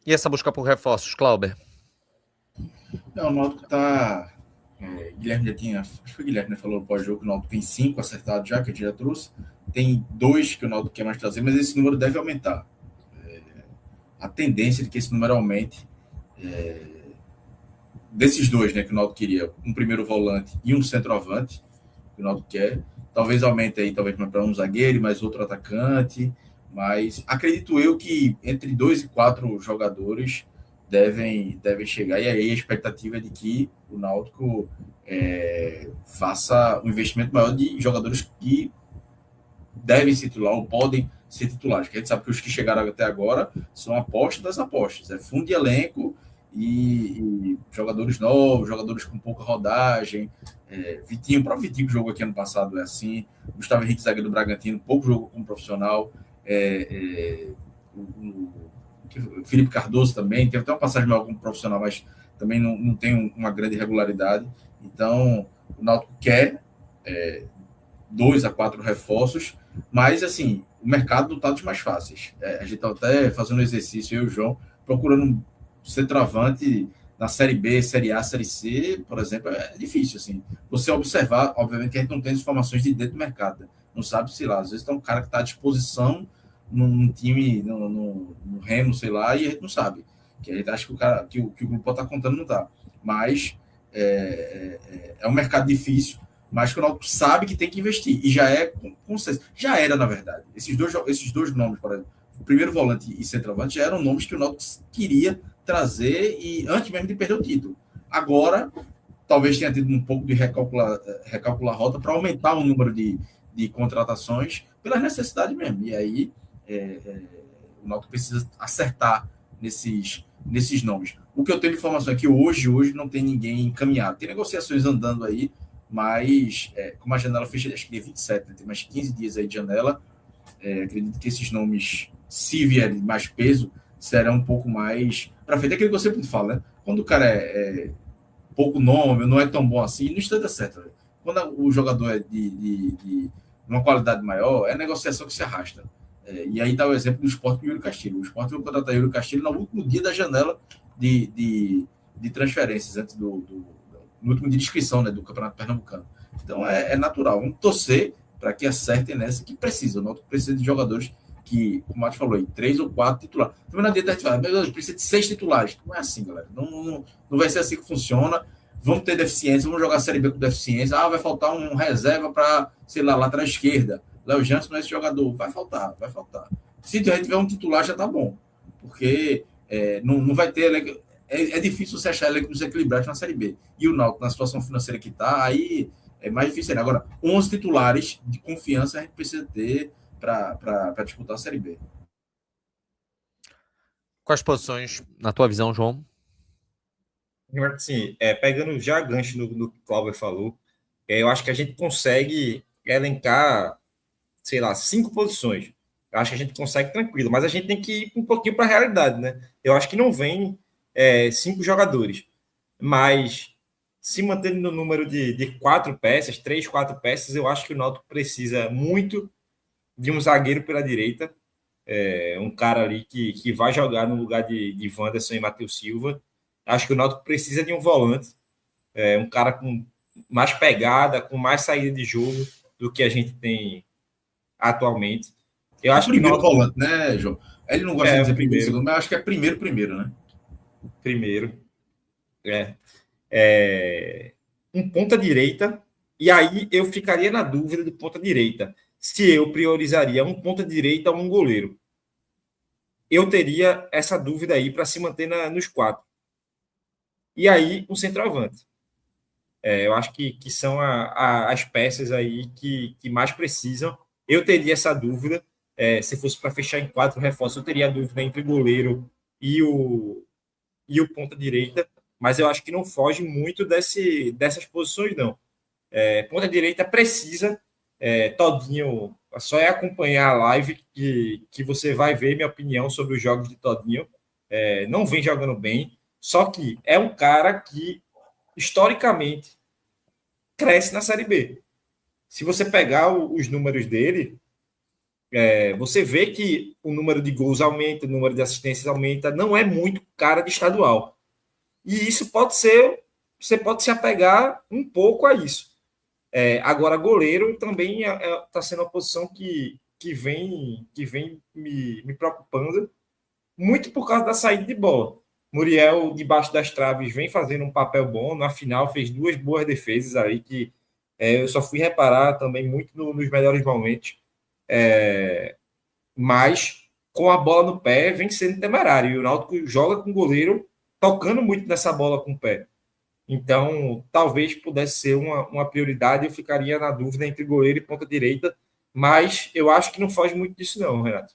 E essa busca por reforços, Clauber? Não, o Náutico está. Guilherme já tinha. Acho que foi Guilherme, né, falou no pós-jogo que o Náutico tem 5 acertados já, que a gente já trouxe. Tem 2 que o Náutico quer mais trazer, mas esse número deve aumentar. A tendência de que esse número aumente. Desses 2, né, que o Náutico queria, um primeiro volante e um centroavante, que o Náutico quer. Talvez aumente aí, talvez para um zagueiro, mais outro atacante. Mas acredito eu que entre 2 e 4 jogadores devem chegar. E aí a expectativa é de que o Náutico faça um investimento maior de jogadores que devem ser titular ou podem ser titulares. Porque a gente sabe que os que chegaram até agora são apostas das apostas. É fundo de elenco e jogadores novos, jogadores com pouca rodagem. Vitinho, o próprio Vitinho que jogou aqui ano passado é assim. Gustavo Henrique, zagueiro do Bragantino, pouco jogou como profissional. O Felipe Cardoso também, teve até uma passagem maior como profissional, mas também não tem uma grande regularidade. Então, o Náutico quer 2 a 4 reforços, mas assim, o mercado não está dos mais fáceis. A gente está até fazendo um exercício, eu e o João, procurando um centroavante na Série B, Série A, Série C, por exemplo, é difícil, assim. Você observar, obviamente que a gente não tem as informações de dentro do mercado, não sabe, sei lá, às vezes tem um cara que está à disposição num time, no Remo, sei lá, e a gente não sabe. Que a gente acha que o cara, que o grupo pode estar contando não está. Mas é um mercado difícil, mas que o Náutico sabe que tem que investir. E já é consenso. Já era, na verdade. Esses dois nomes, por exemplo, o primeiro volante e centroavante, já eram nomes que o Náutico queria trazer e antes mesmo de perder o título. Agora, talvez tenha tido um pouco de recalcular a rota para aumentar o número de contratações pelas necessidades mesmo. E aí o Náutico precisa acertar nesses nomes. O que eu tenho de informação é que hoje não tem ninguém encaminhado. Tem negociações andando aí, mas como a janela fecha, acho que dia 27, né, tem mais 15 dias aí de janela, acredito que esses nomes, se vierem mais peso, serão um pouco mais para frente. É aquilo que eu sempre falo, né? Quando o cara é pouco nome, não é tão bom assim, no instante é certo. Né? Quando o jogador é de uma qualidade maior, é a negociação que se arrasta. E aí dá o exemplo do Sport com o Yuri Castilho. O Sport vai contratar o Yuri Castilho no último dia da janela de transferências, antes no último dia de inscrição, né, do Campeonato Pernambucano. Então é natural. Vamos torcer para que acertem nessa que precisa. O Náutico precisa de jogadores que, como o Matos falou aí, 3 ou 4 titulares. Também não adianta a gente falar, meu Deus, precisa de 6 titulares. Não é assim, galera. Não vai ser assim que funciona. Vamos ter deficiência, vamos jogar a Série B com deficiência. Vai faltar um reserva para, sei lá, lateral esquerda. Léo Jansen não é esse jogador. Vai faltar. Se a gente tiver um titular, já tá bom. Porque não vai ter. É difícil você achar elencos equilibrados na Série B. E o Náutico, na situação financeira que está, aí é mais difícil. Agora, 11 titulares de confiança a gente precisa ter para disputar a Série B. Quais posições, na tua visão, João? Assim, pegando já gancho no que o Cláudio falou, eu acho que a gente consegue elencar, sei lá, 5 posições. Eu acho que a gente consegue tranquilo, mas a gente tem que ir um pouquinho para a realidade, né? Eu acho que não vem 5 jogadores, mas se mantendo no número de 4 peças, 3, 4 peças, eu acho que o Náutico precisa muito de um zagueiro pela direita, um cara ali que vai jogar no lugar de Wanderson e Matheus Silva. Acho que o Náutico precisa de um volante, um cara com mais pegada, com mais saída de jogo do que a gente tem atualmente. Eu acho que o Náutico... volante, né, João? Ele não gosta de dizer primeiro, segundo, mas acho que é primeiro, né? Primeiro. Um ponta-direita, e aí eu ficaria na dúvida do ponta-direita, se eu priorizaria um ponta-direita ou um goleiro. Eu teria essa dúvida aí para se manter nos 4. E aí, um centroavante. Eu acho que são as peças aí que mais precisam. Eu teria essa dúvida. Se fosse para fechar em 4 reforços, eu teria a dúvida entre o goleiro e o ponta-direita. Mas eu acho que não foge muito dessas posições, não. Ponta-direita precisa. Todinho, só é acompanhar a live que você vai ver minha opinião sobre os jogos de Todinho. Não vem jogando bem. Só que é um cara que, historicamente, cresce na Série B. Se você pegar os números dele, Você vê que o número de gols aumenta, o número de assistências aumenta, não é muito cara de estadual. E isso pode ser, você pode se apegar um pouco a isso. Agora, goleiro também está sendo uma posição que vem me preocupando, muito por causa da saída de bola. Muriel, debaixo das traves, vem fazendo um papel bom. Na final, fez 2 boas defesas aí, que eu só fui reparar também muito nos melhores momentos. Mas, com a bola no pé, vem sendo temerário. E o Náutico joga com o goleiro tocando muito nessa bola com o pé. Então, talvez pudesse ser uma prioridade. Eu ficaria na dúvida entre goleiro e ponta direita. Mas eu acho que não foge muito disso não, Renato.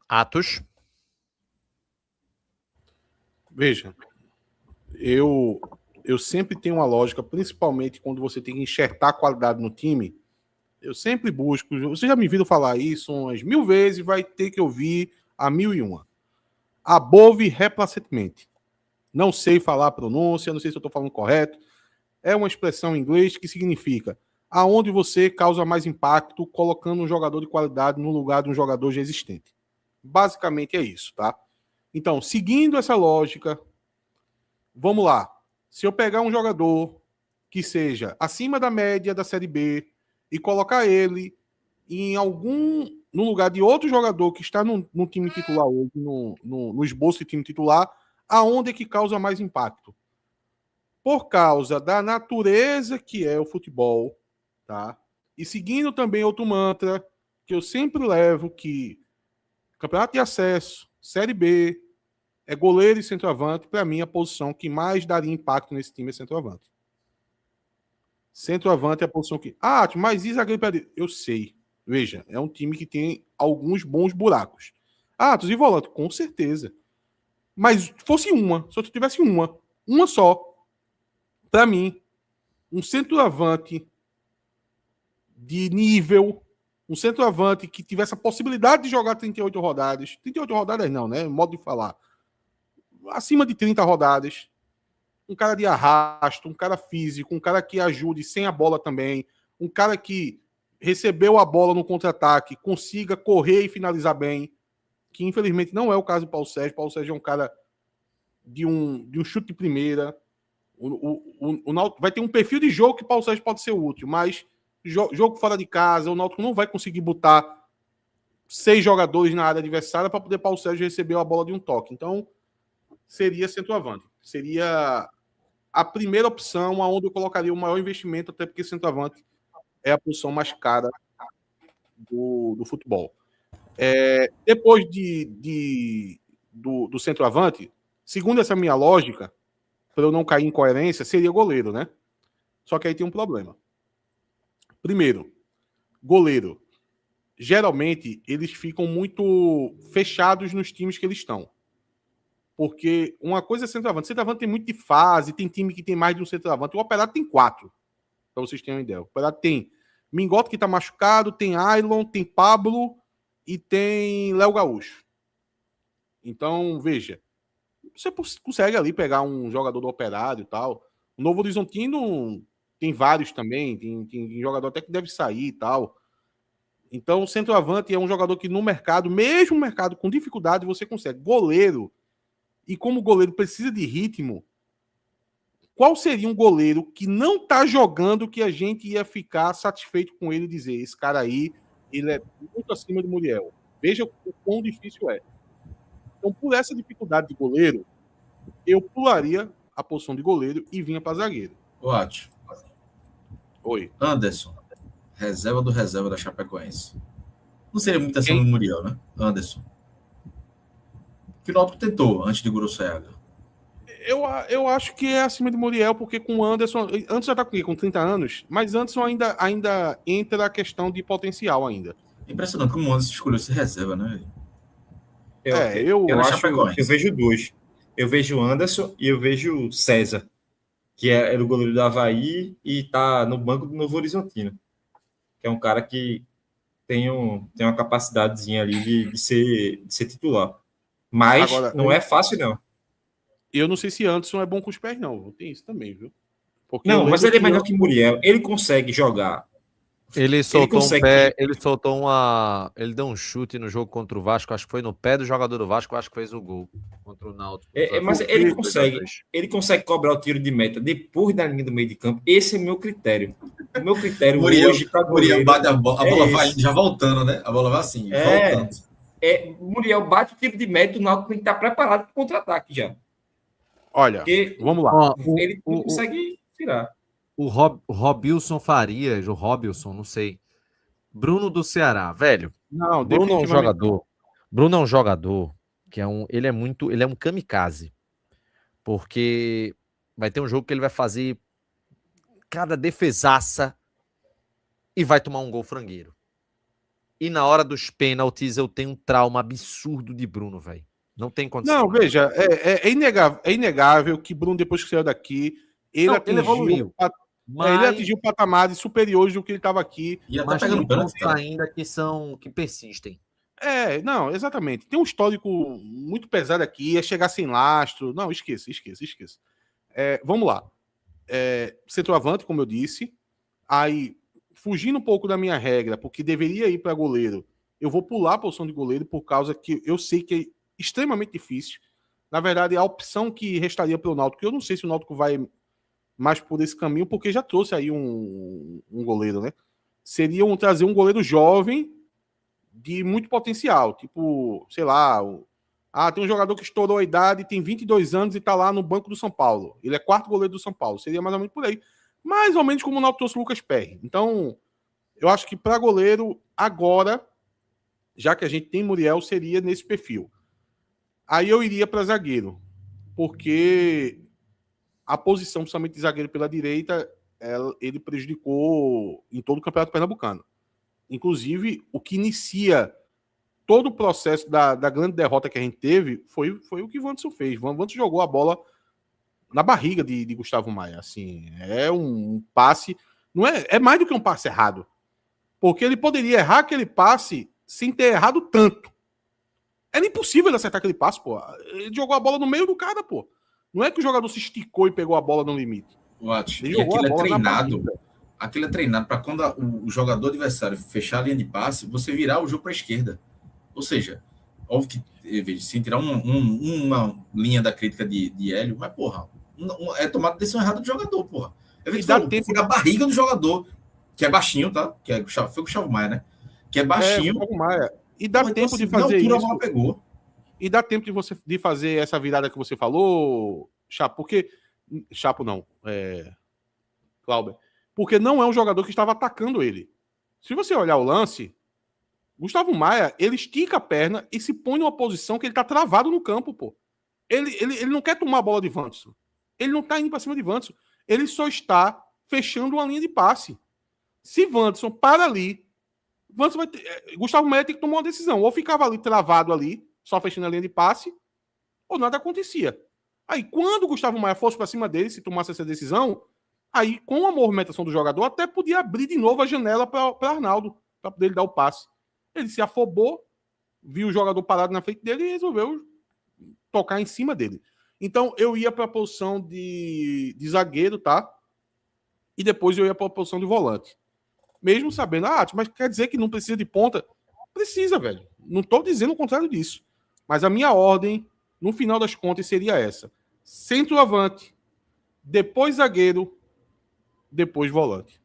Atos. Veja, eu sempre tenho uma lógica, principalmente quando você tem que enxertar a qualidade no time. Eu sempre busco, vocês já me viram falar isso umas 1000 vezes, vai ter que ouvir a 1001. Above replacement. Não sei falar a pronúncia, não sei se eu estou falando correto. É uma expressão em inglês que significa aonde você causa mais impacto colocando um jogador de qualidade no lugar de um jogador já existente. Basicamente é isso, tá? Então, seguindo essa lógica, vamos lá. Se eu pegar um jogador que seja acima da média da Série B e colocar ele no lugar de outro jogador que está no time titular hoje, no esboço de time titular, aonde é que causa mais impacto? Por causa da natureza que é o futebol, tá? E seguindo também outro mantra que eu sempre levo, que Campeonato de Acesso, Série B, é goleiro e centroavante. Para mim, a posição que mais daria impacto nesse time é centroavante. Centroavante é a posição que... mas e zagueiro para direita? Eu sei. Veja, é um time que tem alguns bons buracos. E volante? Com certeza. Mas fosse se eu tivesse uma só, para mim, um centroavante de nível, um centroavante que tivesse a possibilidade de jogar 38 rodadas. 38 rodadas não, né? Modo de falar. Acima de 30 rodadas, um cara de arrasto, um cara físico, um cara que ajude sem a bola também, um cara que recebeu a bola no contra-ataque, consiga correr e finalizar bem, que infelizmente não é o caso do Paulo Sérgio. Paulo Sérgio é um cara de um chute de primeira. O Náutico vai ter um perfil de jogo que o Paulo Sérgio pode ser útil, mas jogo fora de casa, o Náutico não vai conseguir botar 6 jogadores na área adversária para poder Paulo Sérgio receber a bola de um toque. Então, seria centroavante. Seria a primeira opção aonde eu colocaria o maior investimento, até porque centroavante é a posição mais cara do futebol. Depois do centroavante, segundo essa minha lógica, para eu não cair em incoerência, seria goleiro, né? Só que aí tem um problema. Primeiro, goleiro. Geralmente, eles ficam muito fechados nos times que eles estão. Porque uma coisa é centroavante. Centroavante tem muito de fase, tem time que tem mais de um centroavante. O Operário tem 4, para vocês terem uma ideia. O Operário tem Mingote, que está machucado, tem Ailon, tem Pablo e tem Léo Gaúcho. Então, veja, você consegue ali pegar um jogador do Operário e tal. O Novo Horizontino tem vários também, tem jogador até que deve sair e tal. Então, o centroavante é um jogador que no mercado, mesmo no mercado com dificuldade, você consegue. Goleiro, e como o goleiro precisa de ritmo, qual seria um goleiro que não está jogando que a gente ia ficar satisfeito com ele e dizer, esse cara aí, ele é muito acima do Muriel. Veja o quão difícil é. Então, por essa dificuldade de goleiro, eu pularia a posição de goleiro e vinha para zagueiro. Atos. Oi. Anderson, reserva do reserva da Chapecoense. Não seria muito acima do Muriel, né? Anderson. Que o Náutico tentou antes de Gurusaiaga. Eu acho que é acima de Muriel, porque com o Anderson... Anderson já está com 30 anos, mas Anderson ainda entra a questão de potencial ainda. Impressionante como o Anderson escolheu ser reserva, né? Eu vejo 2. Eu vejo o Anderson e eu vejo o César, que era o goleiro do Avaí e está no banco do Novo Horizontino. Que é um cara que tem uma capacidadezinha ali de ser titular. Mas agora, não é fácil, não. Eu não sei se Anderson é bom com os pés, não. Tem isso também, viu? Porque não, mas ele é melhor que Muriel. Ele consegue jogar Ele soltou consegue- um pé, ele soltou uma. Ele deu um chute no jogo contra o Vasco, acho que foi no pé do jogador do Vasco, acho que fez o gol contra o Náutico. Mas ele consegue cobrar o tiro de meta depois da linha do meio de campo. Esse é o meu critério. O meu critério hoje para Muriel bate a bola vai esse. já voltando, né? A bola vai assim, voltando. Muriel bate o tiro de meta, o Náutico tem que estar preparado para o contra-ataque já. Olha, Porque vamos lá. Ó, ele não consegue tirar. o Robilson Farias, o Robilson, não sei. Bruno do Ceará, velho. Não, Bruno é um definitivamente jogador. Bruno é um jogador que ele é um kamikaze. Porque vai ter um jogo que ele vai fazer cada defesaça e vai tomar um gol frangueiro. E na hora dos pênaltis eu tenho um trauma absurdo de Bruno, velho. Não tem condição. Não, veja, é inegável que Bruno, depois que saiu daqui, ele evoluiu. Ele atingiu patamares superiores do que ele estava aqui. E até Mas tem pegando pontos pênalti, ainda que persistem. Não, exatamente. Tem um histórico muito pesado aqui, é chegar sem lastro. Não, esqueça. Vamos lá. Centroavante, como eu disse. Aí, fugindo um pouco da minha regra, porque deveria ir para goleiro, eu vou pular a posição de goleiro por causa que eu sei que é extremamente difícil. Na verdade, a opção que restaria para o Náutico, que eu não sei se o Náutico vai mais por esse caminho, porque já trouxe aí um goleiro, né? Seria trazer um goleiro jovem de muito potencial, tipo, sei lá, tem um jogador que estourou a idade, tem 22 anos e tá lá no banco do São Paulo. Ele é quarto goleiro do São Paulo, seria mais ou menos por aí. Mais ou menos como o Náutico trouxe o Lucas Perry. Então, eu acho que para goleiro, agora, já que a gente tem Muriel, seria nesse perfil. Aí eu iria para zagueiro, porque a posição, principalmente de zagueiro pela direita, ele prejudicou em todo o Campeonato Pernambucano. Inclusive, o que inicia todo o processo da grande derrota que a gente teve foi o que o Wanderson fez. O Wanderson jogou a bola na barriga de Gustavo Maia. Assim, é um passe... Não é mais do que um passe errado. Porque ele poderia errar aquele passe sem ter errado tanto. Era impossível ele acertar aquele passe, pô. Ele jogou a bola no meio do cara, pô. Não é que o jogador se esticou e pegou a bola no limite. Ele jogou a bola aquilo é treinado para quando o jogador adversário fechar a linha de passe, você virar o jogo para a esquerda. Ou seja, óbvio que, sem tirar uma linha da crítica de Hélio, mas, porra, é tomada decisão errada do jogador, porra. Foi a barriga do jogador, que é baixinho, tá? Foi o Gustavo Maia, né? Que é baixinho. Maia. E dá tempo de fazer isso. A bola pegou. E dá tempo de fazer essa virada que você falou, Chapo, porque... Chapo não, Clauber. Porque não é um jogador que estava atacando ele. Se você olhar o lance, Gustavo Maia, ele estica a perna e se põe numa posição que ele está travado no campo, pô. Ele não quer tomar a bola de Wanderson. Ele não está indo para cima de Wanderson. Ele só está fechando uma linha de passe. Se Wanderson para ali, Gustavo Maia tem que tomar uma decisão. Ou ficava ali travado ali, só fechando a linha de passe, ou nada acontecia. Aí, quando o Gustavo Maia fosse para cima dele, se tomasse essa decisão, aí, com a movimentação do jogador, até podia abrir de novo a janela para Arnaldo, para poder dar o passe. Ele se afobou, viu o jogador parado na frente dele e resolveu tocar em cima dele. Então, eu ia para a posição de zagueiro, tá? E depois eu ia para a posição de volante. Mesmo sabendo, mas quer dizer que não precisa de ponta? Precisa, velho. Não estou dizendo o contrário disso. Mas a minha ordem, no final das contas, seria essa. Centroavante, depois zagueiro, depois volante.